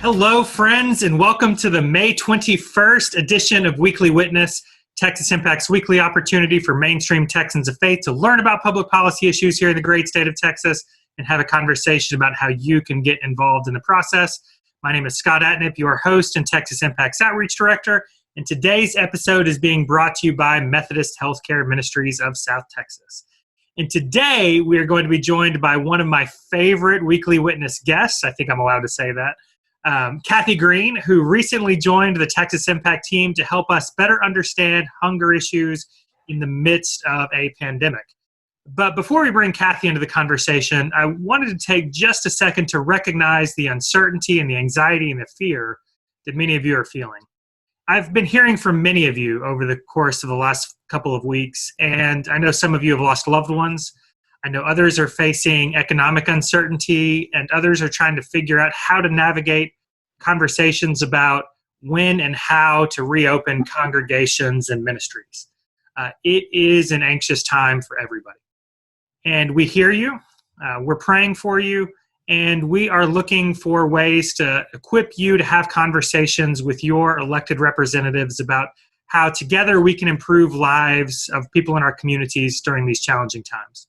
Hello, friends, and welcome to the May 21st edition of Weekly Witness, Texas Impact's weekly opportunity for mainstream Texans of faith to learn about public policy issues here in the great state of Texas and have a conversation about how you can get involved in the process. My name is Scott Atnip, your host and Texas Impact's Outreach Director, and today's episode is being brought to you by Methodist Healthcare Ministries of South Texas. And today we are going to be joined by one of my favorite Weekly Witness guests. I think I'm allowed to say that. Kathy Green, who recently joined the Texas Impact team to help us better understand hunger issues in the midst of a pandemic. But before we bring Kathy into the conversation, I wanted to take just a second to recognize the uncertainty and the anxiety and the fear that many of you are feeling. I've been hearing from many of you over the course of the last couple of weeks, and I know some of you have lost loved ones. I know others are facing economic uncertainty, and others are trying to figure out how to navigate conversations about when and how to reopen congregations and ministries. It is an anxious time for everybody. And we hear you, we're praying for you, and we are looking for ways to equip you to have conversations with your elected representatives about how together we can improve lives of people in our communities during these challenging times.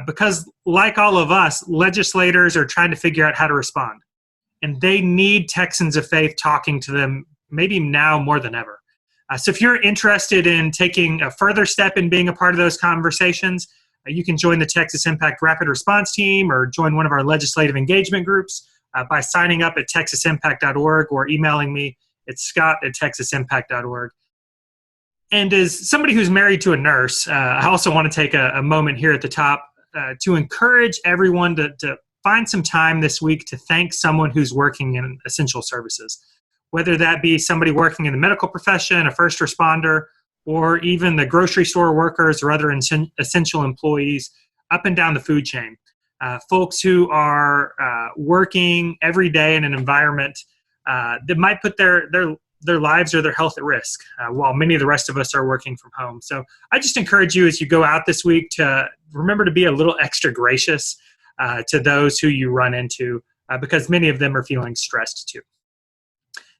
Because like all of us, legislators are trying to figure out how to respond. And they need Texans of faith talking to them maybe now more than ever. So if you're interested in taking a further step in being a part of those conversations, you can join the Texas Impact Rapid Response Team or join one of our legislative engagement groups by signing up at texasimpact.org or emailing me at scott@texasimpact.org. And as somebody who's married to a nurse, I also want to take a moment here at the top to encourage everyone to find some time this week to thank someone who's working in essential services, whether that be somebody working in the medical profession, a first responder, or even the grocery store workers or other essential employees up and down the food chain. Folks who are working every day in an environment that might put their lives or their health at risk, while many of the rest of us are working from home. So I just encourage you as you go out this week to remember to be a little extra gracious to those who you run into, because many of them are feeling stressed too.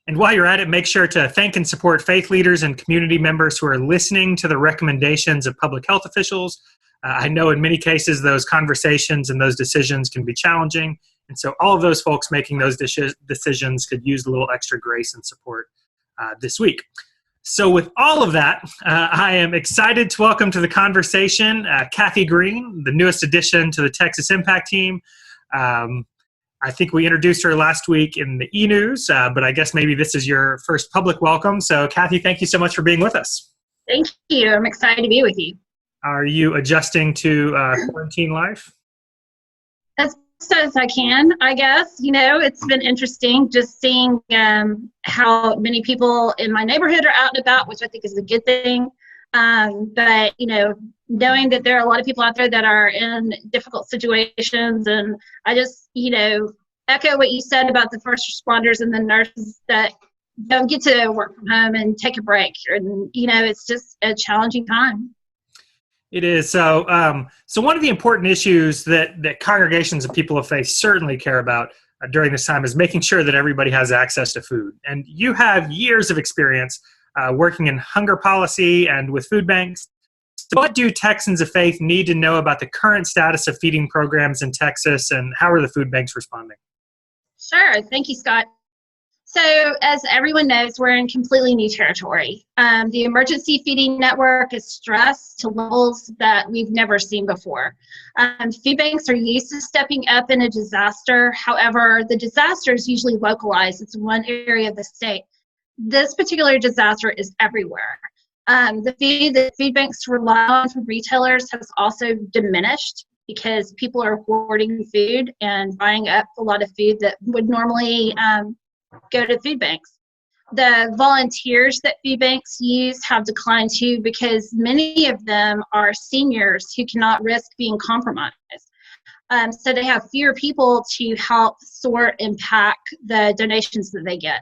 And while you're at it, make sure to thank and support faith leaders and community members who are listening to the recommendations of public health officials. I know in many cases those conversations and those decisions can be challenging. And so all of those folks making those decisions could use a little extra grace and support this week. So with all of that, I am excited to welcome to the conversation Kathy Green, the newest addition to the Texas Impact team. I think we introduced her last week in the e-news, but I guess maybe this is your first public welcome. So Kathy, thank you so much for being with us. Thank you. I'm excited to be with you. Are you adjusting to quarantine life? As best as I can, I guess. You know, it's been interesting just seeing how many people in my neighborhood are out and about, which I think is a good thing. But, you know, knowing that there are a lot of people out there that are in difficult situations, and I just, you know, echo what you said about the first responders and the nurses that don't get to work from home and take a break. And, you know, it's just a challenging time. It is. So one of the important issues that congregations of people of faith certainly care about during this time is making sure that everybody has access to food. And you have years of experience working in hunger policy and with food banks. So what do Texans of faith need to know about the current status of feeding programs in Texas, and how are the food banks responding? Sure. Thank you, Scott. So as everyone knows, we're in completely new territory. The emergency feeding network is stressed to levels that we've never seen before. Food banks are used to stepping up in a disaster. However, the disaster is usually localized. It's one area of the state. This particular disaster is everywhere. The food that food banks rely on from retailers has also diminished because people are hoarding food and buying up a lot of food that would normally go to food banks. The volunteers that food banks use have declined too because many of them are seniors who cannot risk being compromised. So they have fewer people to help sort and pack the donations that they get.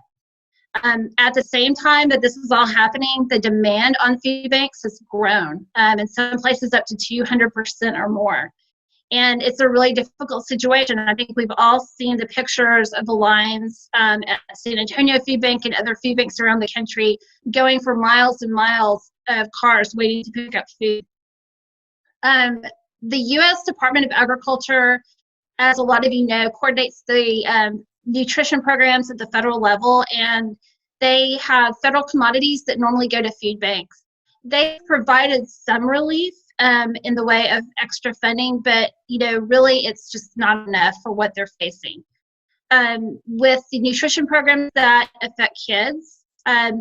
At the same time that this is all happening, the demand on food banks has grown, in some places up to 200% or more. And it's a really difficult situation. I think we've all seen the pictures of the lines at San Antonio Food Bank and other food banks around the country going for miles and miles of cars waiting to pick up food. The U.S. Department of Agriculture, as a lot of you know, coordinates the nutrition programs at the federal level, and they have federal commodities that normally go to food banks. They provided some relief in the way of extra funding, but really it's just not enough for what they're facing. With the nutrition programs that affect kids,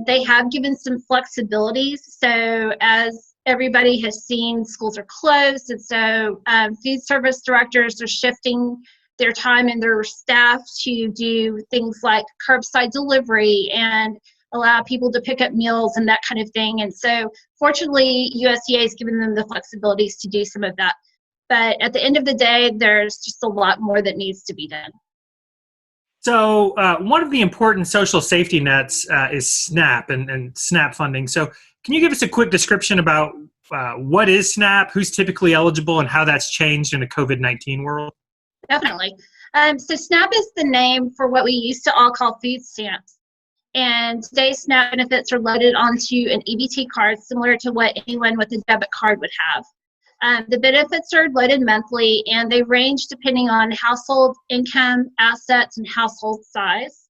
they have given some flexibilities. So as everybody has seen, schools are closed, and so food service directors are shifting their time and their staff to do things like curbside delivery and allow people to pick up meals and that kind of thing. And so fortunately, USDA has given them the flexibilities to do some of that. But at the end of the day, there's just a lot more that needs to be done. So one of the important social safety nets is SNAP and SNAP funding. So can you give us a quick description about what is SNAP, who's typically eligible, and how that's changed in a COVID-19 world? Definitely. So SNAP is the name for what we used to all call food stamps. And today SNAP benefits are loaded onto an EBT card similar to what anyone with a debit card would have. The benefits are loaded monthly, and they range depending on household income, assets, and household size.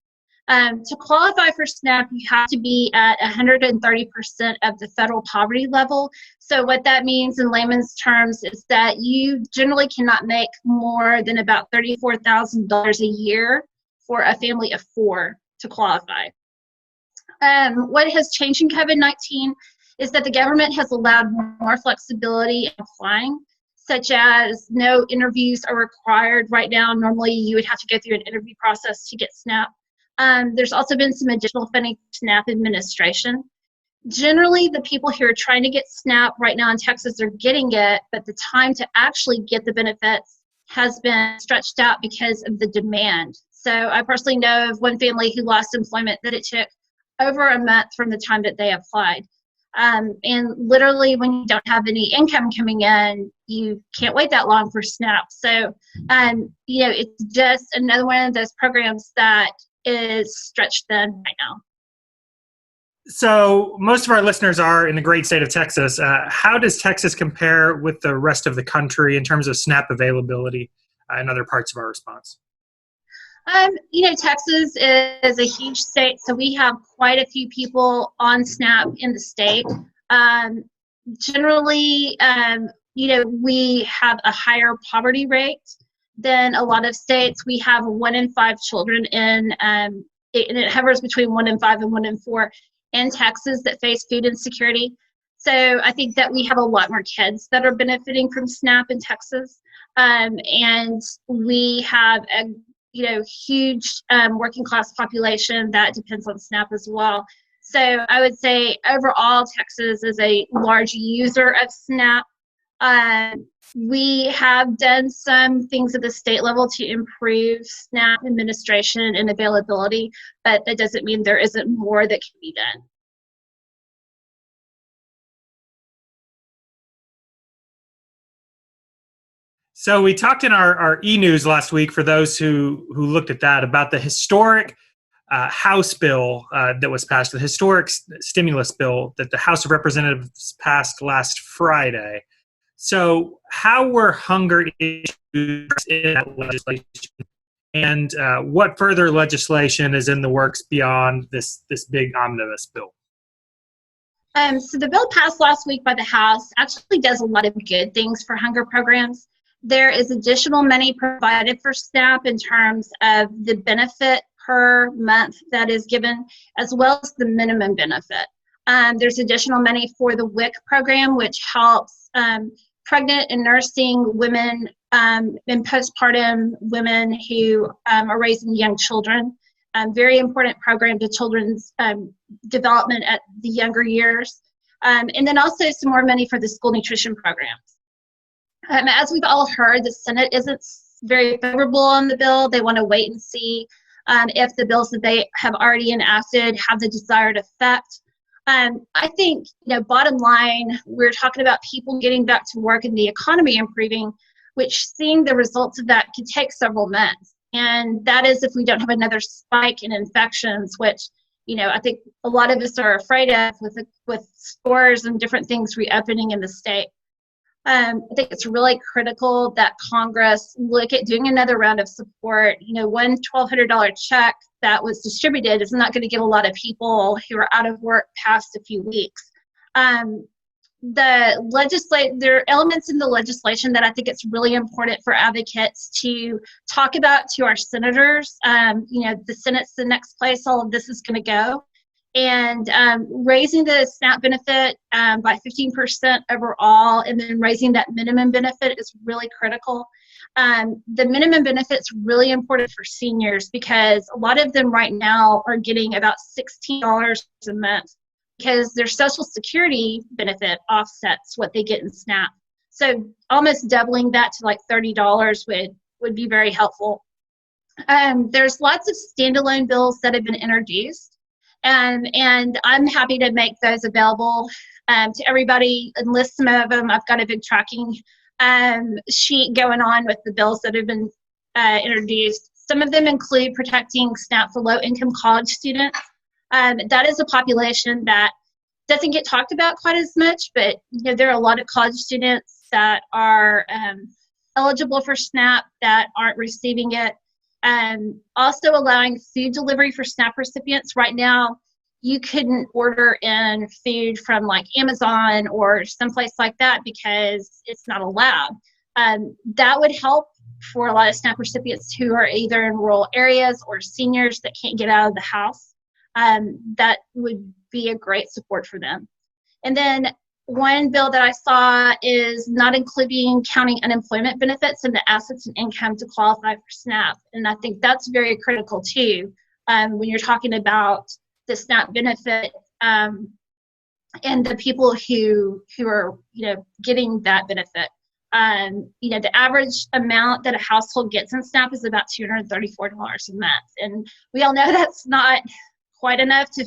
To qualify for SNAP, you have to be at 130% of the federal poverty level. So what that means in layman's terms is that you generally cannot make more than about $34,000 a year for a family of four to qualify. What has changed in COVID-19 is that the government has allowed more flexibility in applying, such as no interviews are required right now. Normally, you would have to go through an interview process to get SNAP. There's also been some additional funding for SNAP administration. Generally, the people who are trying to get SNAP right now in Texas are getting it, but the time to actually get the benefits has been stretched out because of the demand. So I personally know of one family who lost employment that it took over a month from the time that they applied. And literally, when you don't have any income coming in, you can't wait that long for SNAP. So, it's just another one of those programs that is stretched thin right now. So most of our listeners are in the great state of Texas. How does Texas compare with the rest of the country in terms of SNAP availability in other parts of our response? Texas is a huge state, so we have quite a few people on SNAP in the state. Generally, we have a higher poverty rate than a lot of states. We have 1 in 5 children and it hovers between 1 in 5 and 1 in 4 in Texas that face food insecurity. So I think that we have a lot more kids that are benefiting from SNAP in Texas. And we have a huge working class population that depends on SNAP as well. So I would say overall, Texas is a large user of SNAP. We have done some things at the state level to improve SNAP administration and availability, but that doesn't mean there isn't more that can be done. So we talked in our e-news last week, for those who looked at that, about the historic House bill that was passed, the historic stimulus bill that the House of Representatives passed last Friday. So how were hunger issues in that legislation, and what further legislation is in the works beyond this big omnibus bill? So the bill passed last week by the House actually does a lot of good things for hunger programs. There is additional money provided for SNAP in terms of the benefit per month that is given, as well as the minimum benefit. There's additional money for the WIC program, which helps pregnant and nursing women and postpartum women who are raising young children. Very important program to children's development at the younger years. And then also some more money for the school nutrition programs. As we've all heard, the Senate isn't very favorable on the bill. They want to wait and see if the bills that they have already enacted have the desired effect. I think, bottom line, we're talking about people getting back to work and the economy improving. which seeing the results of that could take several months. And that is if we don't have another spike in infections, which, I think a lot of us are afraid of with stores and different things reopening in the state. I think it's really critical that Congress look at doing another round of support. One $1,200 check that was distributed is not going to give a lot of people who are out of work past a few weeks. There are elements in the legislation that I think it's really important for advocates to talk about to our senators. The Senate's the next place all of this is going to go. And raising the SNAP benefit by 15% overall, and then raising that minimum benefit is really critical. The minimum benefit's really important for seniors because a lot of them right now are getting about $16 a month because their Social Security benefit offsets what they get in SNAP. So almost doubling that to like $30 would be very helpful. There's lots of standalone bills that have been introduced. And I'm happy to make those available to everybody and list some of them. I've got a big tracking sheet going on with the bills that have been introduced. Some of them include protecting SNAP for low-income college students. That is a population that doesn't get talked about quite as much, but there are a lot of college students that are eligible for SNAP that aren't receiving it. Also allowing food delivery for SNAP recipients. Right now, you couldn't order in food from like Amazon or someplace like that because it's not allowed. That would help for a lot of SNAP recipients who are either in rural areas or seniors that can't get out of the house. That would be a great support for them. And then one bill that I saw is not including counting unemployment benefits in the assets and income to qualify for SNAP. And I think that's very critical too when you're talking about the SNAP benefit and the people who are getting that benefit. The average amount that a household gets in SNAP is about $234 a month. And we all know that's not quite enough to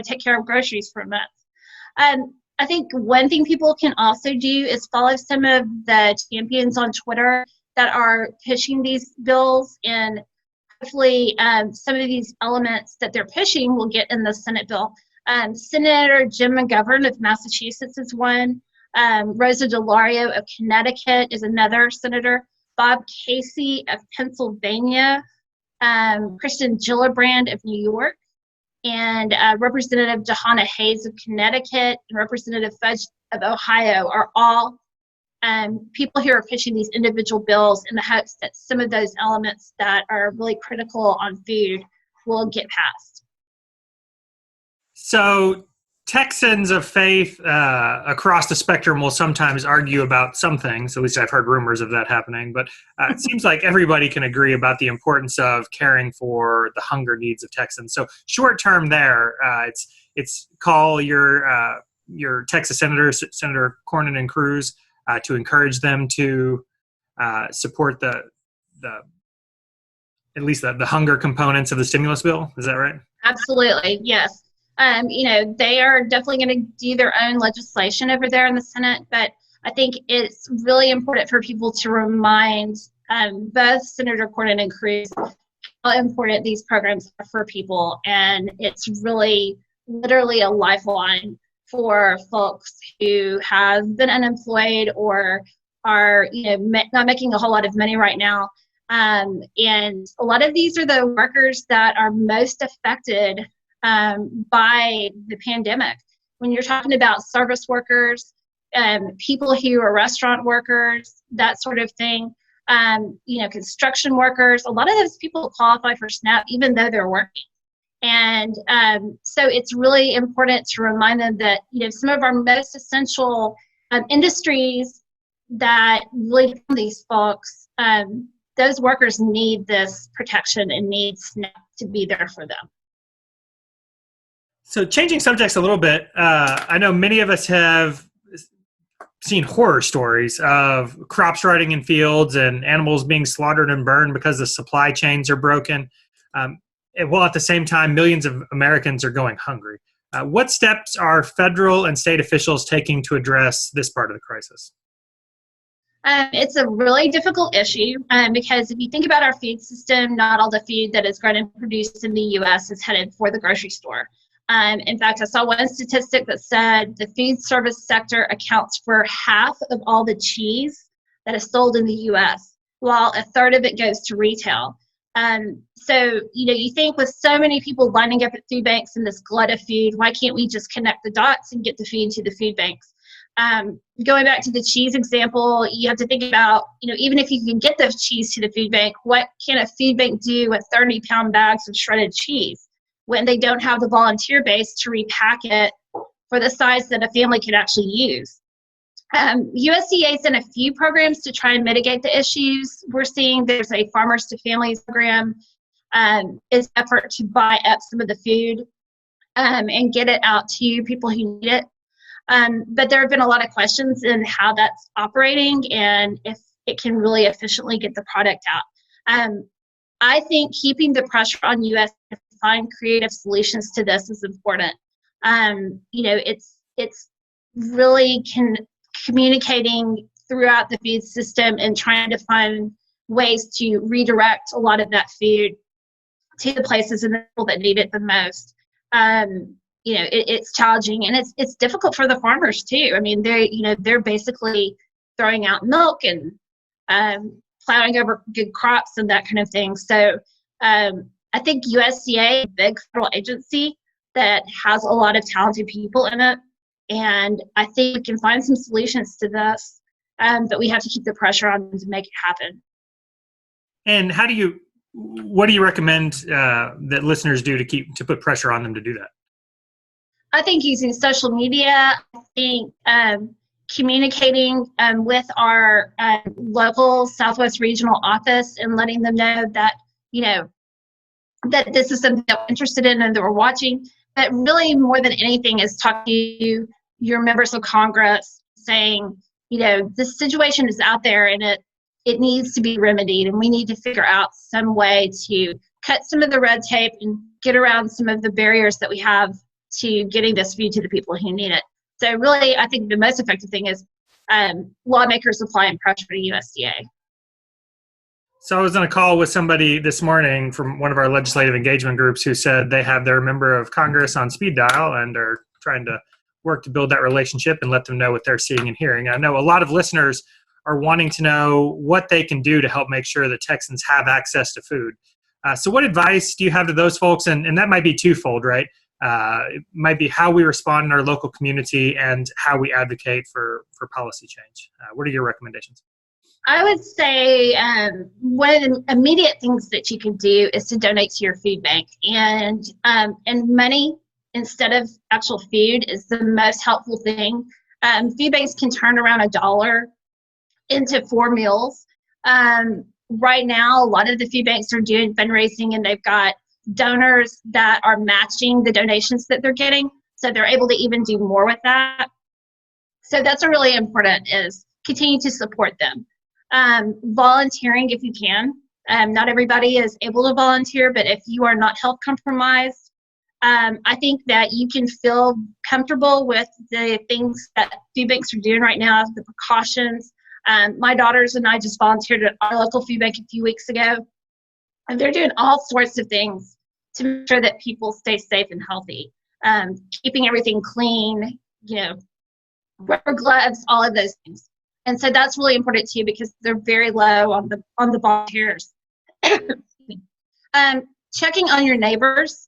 take care of groceries for a month. I think one thing people can also do is follow some of the champions on Twitter that are pushing these bills, and hopefully some of these elements that they're pushing will get in the Senate bill. Senator Jim McGovern of Massachusetts is one. Rosa DeLauro of Connecticut is another senator. Bob Casey of Pennsylvania. Kristen Gillibrand of New York. And Representative Jahana Hayes of Connecticut and Representative Fudge of Ohio are all people who are pushing these individual bills in the hopes that some of those elements that are really critical on food will get passed. So Texans of faith across the spectrum will sometimes argue about some things. At least I've heard rumors of that happening. But it seems like everybody can agree about the importance of caring for the hunger needs of Texans. So short term there, it's call your Texas senators, Senator Cornyn and Cruz, to encourage them to support the at least the hunger components of the stimulus bill. Is that right? Absolutely, yes. They are definitely going to do their own legislation over there in the Senate, but I think it's really important for people to remind both Senator Cornyn and Cruz how important these programs are for people, and it's really literally a lifeline for folks who have been unemployed or are not making a whole lot of money right now. And a lot of these are the workers that are most affected by the pandemic. When you're talking about service workers, people who are restaurant workers, that sort of thing, construction workers, a lot of those people qualify for SNAP even though they're working. And so it's really important to remind them that some of our most essential industries that really depend on these folks, those workers need this protection and need SNAP to be there for them. So changing subjects a little bit, I know many of us have seen horror stories of crops rotting in fields and animals being slaughtered and burned because the supply chains are broken. While at the same time, millions of Americans are going hungry. What steps are federal and state officials taking to address this part of the crisis? It's a really difficult issue because if you think about our food system, not all the food that is grown and produced in the U.S. is headed for the grocery store. In fact, I saw one statistic that said the food service sector accounts for half of all the cheese that is sold in the U.S., while a third of it goes to retail. So, you think with so many people lining up at food banks and this glut of food, why can't we just connect the dots and get the food to the food banks? Going back to the cheese example, you have to think about, even if you can get the cheese to the food bank, what can a food bank do with 30-pound bags of shredded cheese when they don't have the volunteer base to repack it for the size that a family can actually use? USDA is in a few programs to try and mitigate the issues. We're seeing there's a Farmers to Families program, is effort to buy up some of the food and get it out to people who need it. But there have been a lot of questions in how that's operating and if it can really efficiently get the product out. I think keeping the pressure on US to find creative solutions to this is important. It's really communicating throughout the food system and trying to find ways to redirect a lot of that food to the places and the people that need it the most. It's challenging and it's difficult for the farmers too. I mean, they're basically throwing out milk and plowing over good crops and that kind of thing. So I think USDA, a big federal agency that has a lot of talented people in it, and I think we can find some solutions to this, but we have to keep the pressure on them to make it happen. And what do you recommend that listeners do to put pressure on them to do that? I think using social media, I think communicating with our local Southwest Regional office and letting them know that, that this is something that we're interested in and that we're watching. But really more than anything is talking to your members of Congress saying, this situation is out there and it needs to be remedied and we need to figure out some way to cut some of the red tape and get around some of the barriers that we have to getting this food to the people who need it. So really, I think the most effective thing is lawmakers applying pressure to USDA. So I was on a call with somebody this morning from one of our legislative engagement groups who said they have their member of Congress on speed dial and are trying to work to build that relationship and let them know what they're seeing and hearing. I know a lot of listeners are wanting to know what they can do to help make sure that Texans have access to food. So what advice do you have to those folks? And that might be twofold, right? It might be how we respond in our local community and how we advocate for policy change. What are your recommendations? I would say one of the immediate things that you can do is to donate to your food bank. And money instead of actual food is the most helpful thing. Food banks can turn around $1 into 4 meals. Right now, a lot of the food banks are doing fundraising and they've got donors that are matching the donations that they're getting. So they're able to even do more with that. So that's a really important is continue to support them. Volunteering if you can. Not everybody is able to volunteer, but if you are not health compromised, I think that you can feel comfortable with the things that food banks are doing right now, the precautions. My daughters and I just volunteered at our local food bank a few weeks ago, and they're doing all sorts of things to make sure that people stay safe and healthy, keeping everything clean, rubber gloves, all of those things. And so that's really important too because they're very low on the volunteers. Checking on your neighbors.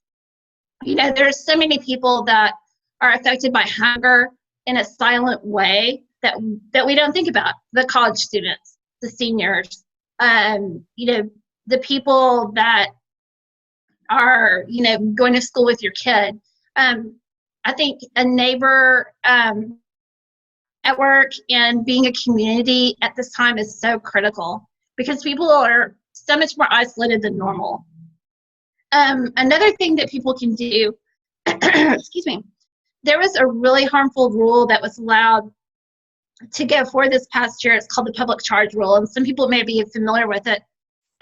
There's so many people that are affected by hunger in a silent way that we don't think about. The college students, the seniors, the people that are, going to school with your kid. I think a neighbor at work and being a community at this time is so critical because people are so much more isolated than normal. Another thing that people can do, excuse me, there was a really harmful rule that was allowed to go for this past year. It's called the public charge rule, and some people may be familiar with it.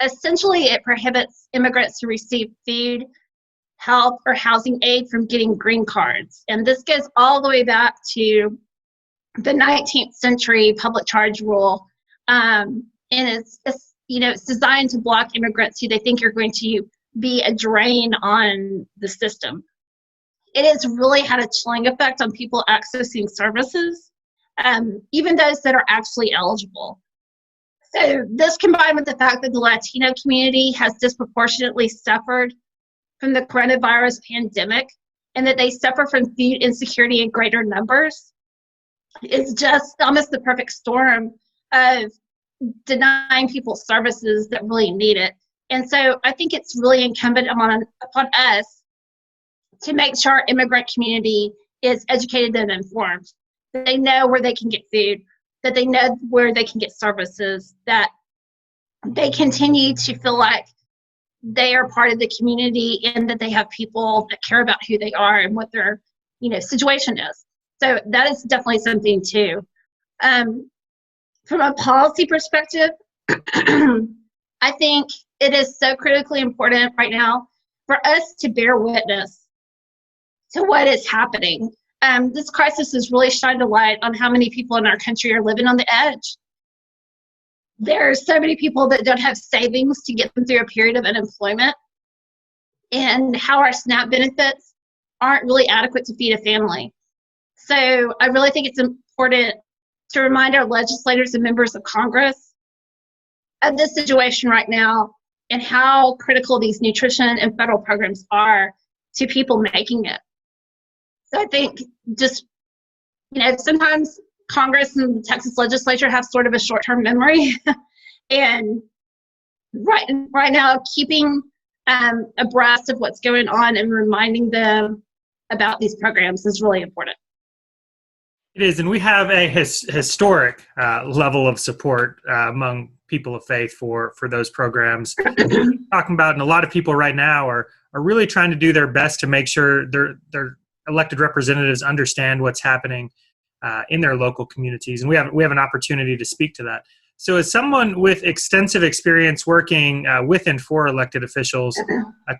Essentially, it prohibits immigrants who receive food, health, or housing aid from getting green cards. And this goes all the way back to the 19th century public charge rule, And it's designed to block immigrants who they think are going to be a drain on the system. It has really had a chilling effect on people accessing services, even those that are actually eligible. So this, combined with the fact that the Latino community has disproportionately suffered from the coronavirus pandemic, and that they suffer from food insecurity in greater numbers, is just almost the perfect storm of denying people services that really need it. And so I think it's really incumbent upon us to make sure our immigrant community is educated and informed, that they know where they can get food, that they know where they can get services, that they continue to feel like they are part of the community, and that they have people that care about who they are and what their situation is. So that is definitely something too. From a policy perspective, I think it is so critically important right now for us to bear witness to what is happening. This crisis has really shined a light on how many people in our country are living on the edge. There are so many people that don't have savings to get them through a period of unemployment, and how our SNAP benefits aren't really adequate to feed a family. So I really think it's important to remind our legislators and members of Congress of this situation right now and how critical these nutrition and federal programs are to people making it. So I think just, sometimes Congress and the Texas legislature have sort of a short-term memory. And right now, keeping abreast of what's going on and reminding them about these programs is really important. It is, and we have a historic level of support among people of faith for those programs. Talking about, and a lot of people right now are really trying to do their best to make sure their elected representatives understand what's happening in their local communities, and we have an opportunity to speak to that. So, as someone with extensive experience working with and for elected officials,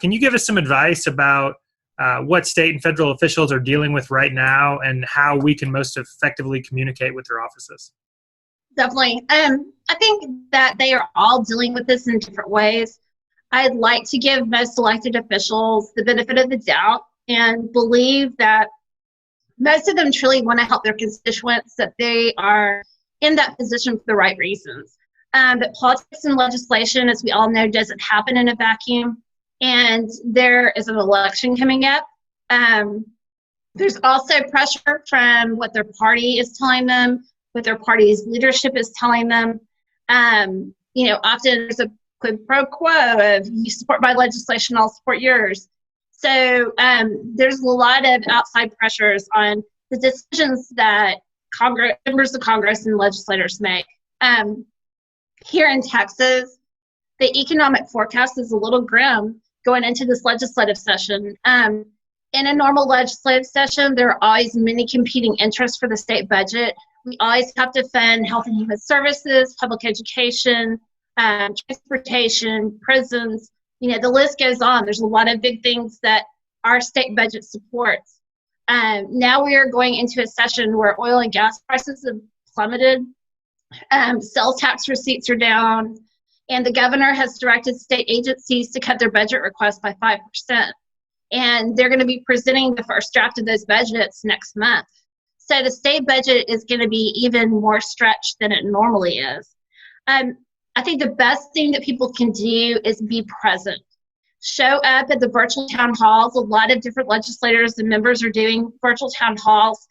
can you give us some advice about what state and federal officials are dealing with right now, and how we can most effectively communicate with their offices? Definitely. I think that they are all dealing with this in different ways. I'd like to give most elected officials the benefit of the doubt and believe that most of them truly want to help their constituents, that they are in that position for the right reasons. But politics and legislation, as we all know, doesn't happen in a vacuum. And there is an election coming up. There's also pressure from what their party is telling them, what their party's leadership is telling them. Often there's a quid pro quo of, you support my legislation, I'll support yours. So there's a lot of outside pressures on the decisions that members of Congress and legislators make. Here in Texas, the economic forecast is a little grim going into this legislative session. In a normal legislative session, there are always many competing interests for the state budget. We always have to fund health and human services, public education, transportation, prisons. The list goes on. There's a lot of big things that our state budget supports. Now we are going into a session where oil and gas prices have plummeted. Sales tax receipts are down. And the governor has directed state agencies to cut their budget requests by 5%. And they're going to be presenting the first draft of those budgets next month. So the state budget is going to be even more stretched than it normally is. I think the best thing that people can do is be present. Show up at the virtual town halls. A lot of different legislators and members are doing virtual town halls.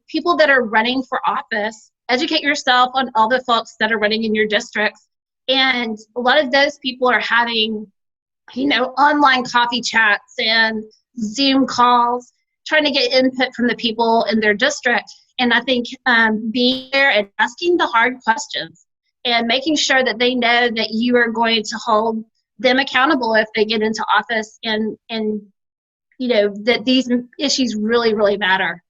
People that are running for office, educate yourself on all the folks that are running in your districts. And a lot of those people are having, online coffee chats and Zoom calls, trying to get input from the people in their district. And I think being there and asking the hard questions and making sure that they know that you are going to hold them accountable if they get into office, and that these issues really, really matter.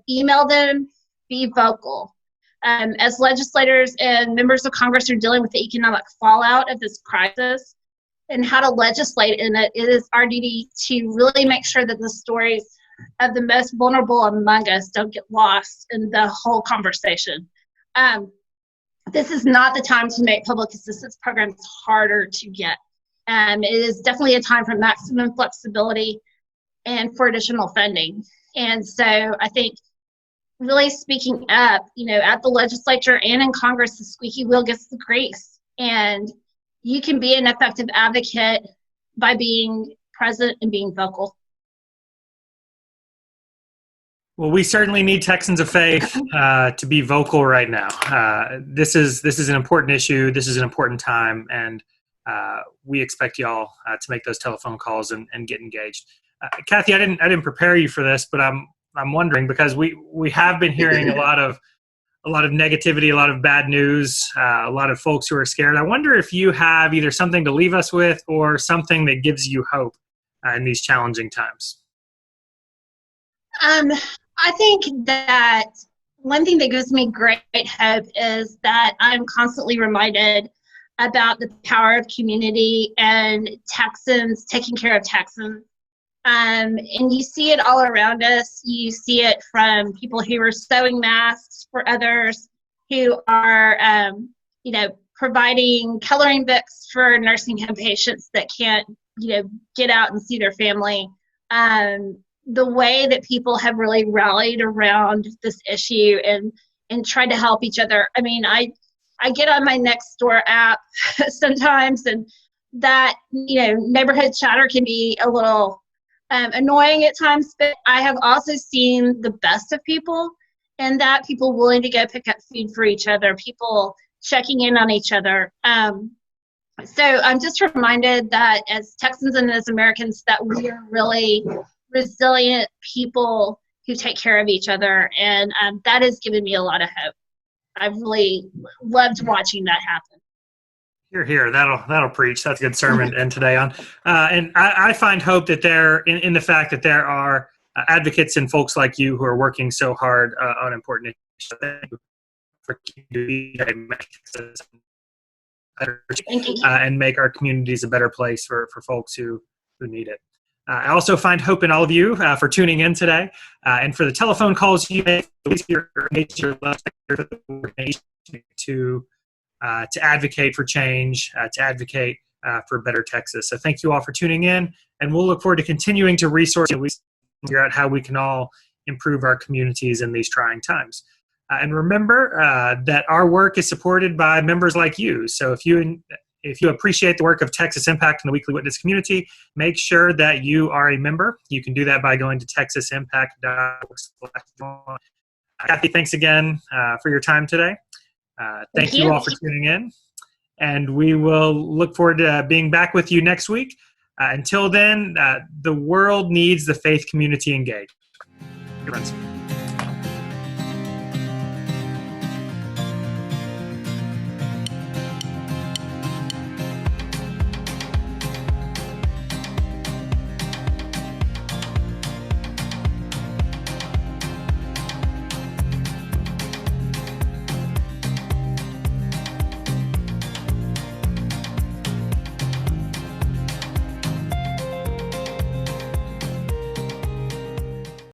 Email them, be vocal. As legislators and members of Congress are dealing with the economic fallout of this crisis and how to legislate in it, it is our duty to really make sure that the stories of the most vulnerable among us don't get lost in the whole conversation. this is not the time to make public assistance programs harder to get. It is definitely a time for maximum flexibility and for additional funding. And so I think really speaking up, at the legislature and in Congress, the squeaky wheel gets the grease. And you can be an effective advocate by being present and being vocal. Well, we certainly need Texans of faith to be vocal right now. This is an important issue. This is an important time, and we expect y'all to make those telephone calls and get engaged. Kathy, I didn't prepare you for this, but I'm wondering, because we have been hearing a lot of negativity, a lot of bad news, a lot of folks who are scared. I wonder if you have either something to leave us with or something that gives you hope in these challenging times. I think that one thing that gives me great hope is that I'm constantly reminded about the power of community and Texans taking care of Texans. And you see it all around us. You see it from people who are sewing masks for others, who are, providing coloring books for nursing home patients that can't, get out and see their family. The way that people have really rallied around this issue and tried to help each other. I mean, I get on my Nextdoor app sometimes, and that, neighborhood chatter can be a little annoying at times, but I have also seen the best of people, and that people willing to go pick up food for each other, people checking in on each other. So I'm just reminded that as Texans and as Americans, that we are really resilient people who take care of each other, and that has given me a lot of hope. I've really loved watching that happen. Here, that'll preach. That's a good sermon to end today on. And I find hope that there in the fact that there are advocates and folks like you who are working so hard on important issues and make our communities a better place for folks who need it. I also find hope in all of you for tuning in today, and for the telephone calls you make to advocate for change, to advocate for a better Texas. So thank you all for tuning in, and we'll look forward to continuing to resource and figure out how we can all improve our communities in these trying times. And remember that our work is supported by members like you. So if you appreciate the work of Texas Impact and the Weekly Witness community, make sure that you are a member. You can do that by going to texasimpact.org. Kathy, thanks again for your time today. Thank you all for tuning in, and we will look forward to being back with you next week. Until then, the world needs the faith community engaged. Friends.